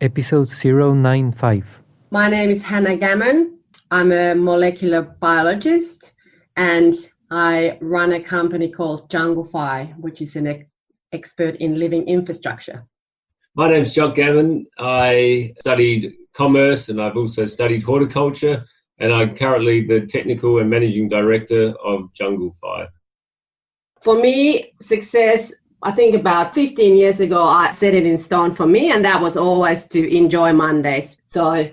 episode 095. My name is Hanna Gammon. I'm a molecular biologist and I run a company called Junglefy, which is an expert in living infrastructure. My name's Jock Gammon. I studied commerce and I've also studied horticulture, and I'm currently the technical and managing director of Junglefy. For me, success, I think about 15 years ago, I set it in stone for me, and that was always to enjoy Mondays. So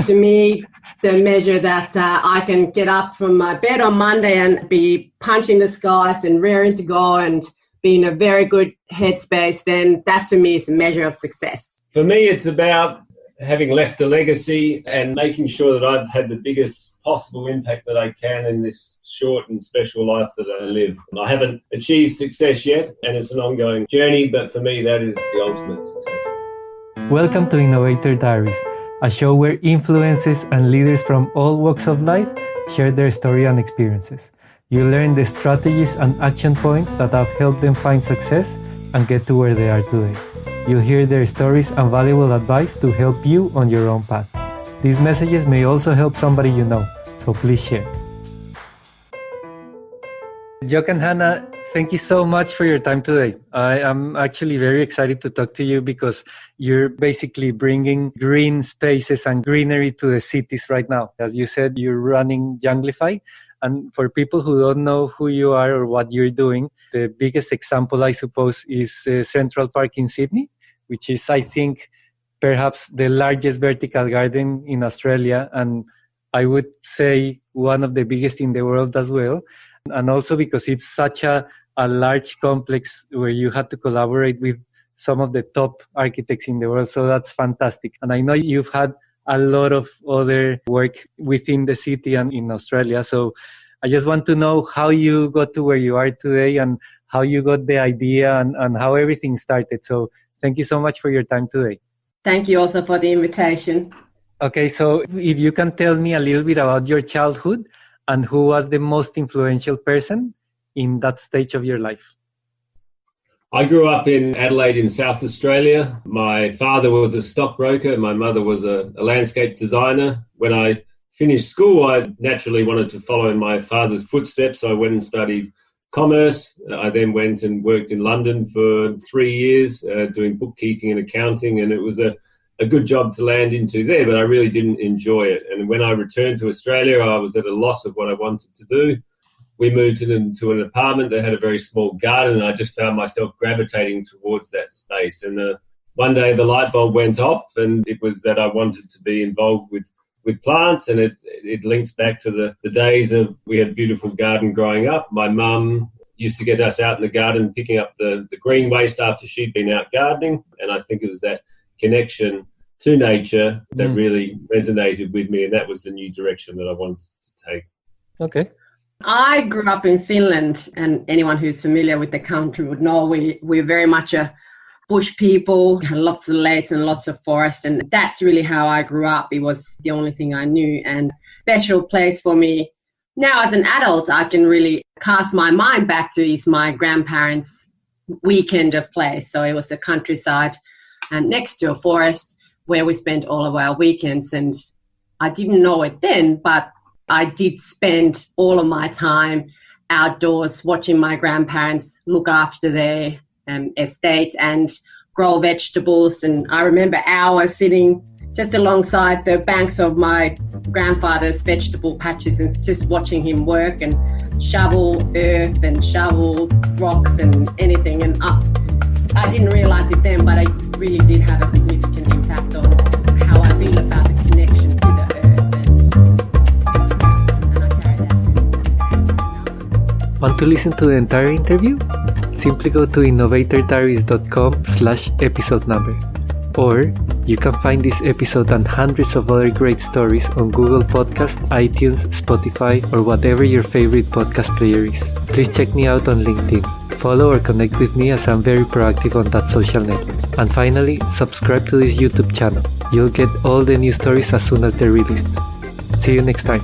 to me, the measure that I can get up from my bed on Monday and be punching the skies and raring to go and be in a very good headspace, then that to me is a measure of success. For me, it's about having left a legacy and making sure that I've had the biggest possible impact that I can in this short and special life that I live. I haven't achieved success yet, and it's an ongoing journey, but for me, that is the ultimate success. Welcome to Innovator Diaries, a show where influencers and leaders from all walks of life share their story and experiences. You learn the strategies and action points that have helped them find success and get to where they are today. You'll hear their stories and valuable advice to help you on your own path. These messages may also help somebody you know, so please share. Jock and Hanna, thank you so much for your time today. I am actually very excited to talk to you because you're basically bringing green spaces and greenery to the cities right now. As you said, you're running Junglefy. And for people who don't know who you are or what you're doing, the biggest example, I suppose, is Central Park in Sydney, which is, I think, perhaps the largest vertical garden in Australia. And I would say one of the biggest in the world as well. And also because it's such a large complex where you had to collaborate with some of the top architects in the world. So that's fantastic. And I know you've had a lot of other work within the city and in Australia. So I just want to know how you got to where you are today and how you got the idea and how everything started. So thank you so much for your time today. Thank you also for the invitation. Okay, so if you can tell me a little bit about your childhood and who was the most influential person in that stage of your life. I grew up in Adelaide in South Australia. My father was a stockbroker. My mother was a landscape designer. When I finished school, I naturally wanted to follow in my father's footsteps. So I went and studied commerce. I then went and worked in London for 3 years doing bookkeeping and accounting. And it was a good job to land into there, but I really didn't enjoy it. And when I returned to Australia, I was at a loss of what I wanted to do. We moved into an apartment that had a very small garden, and I just found myself gravitating towards that space. And one day the light bulb went off, and it was that I wanted to be involved with plants, and it links back to the days of we had a beautiful garden growing up. My mum used to get us out in the garden picking up the green waste after she'd been out gardening, and I think it was that connection to nature that really resonated with me, and that was the new direction that I wanted to take. Okay. I grew up in Finland, and anyone who's familiar with the country would know we're very much a bush people, had lots of lakes and lots of forest, and that's really how I grew up. It was the only thing I knew, and special place for me. Now as an adult, I can really cast my mind back to is my grandparents' weekend of play. So it was a countryside and next to a forest where we spent all of our weekends, and I didn't know it then, but I did spend all of my time outdoors watching my grandparents look after their estate and grow vegetables. And I remember hours sitting just alongside the banks of my grandfather's vegetable patches and just watching him work and shovel earth and shovel rocks and anything. And I didn't realize it then, but it really did have a significant impact on how I feel about the connection to the earth. Want to listen to the entire interview? Simply go to innovatordiaries.com/episode number. Or you can find this episode and hundreds of other great stories on Google Podcast, iTunes, Spotify, or whatever your favorite podcast player is. Please check me out on LinkedIn. Follow or connect with me as I'm very proactive on that social network. And finally, subscribe to this YouTube channel. You'll get all the new stories as soon as they're released. See you next time.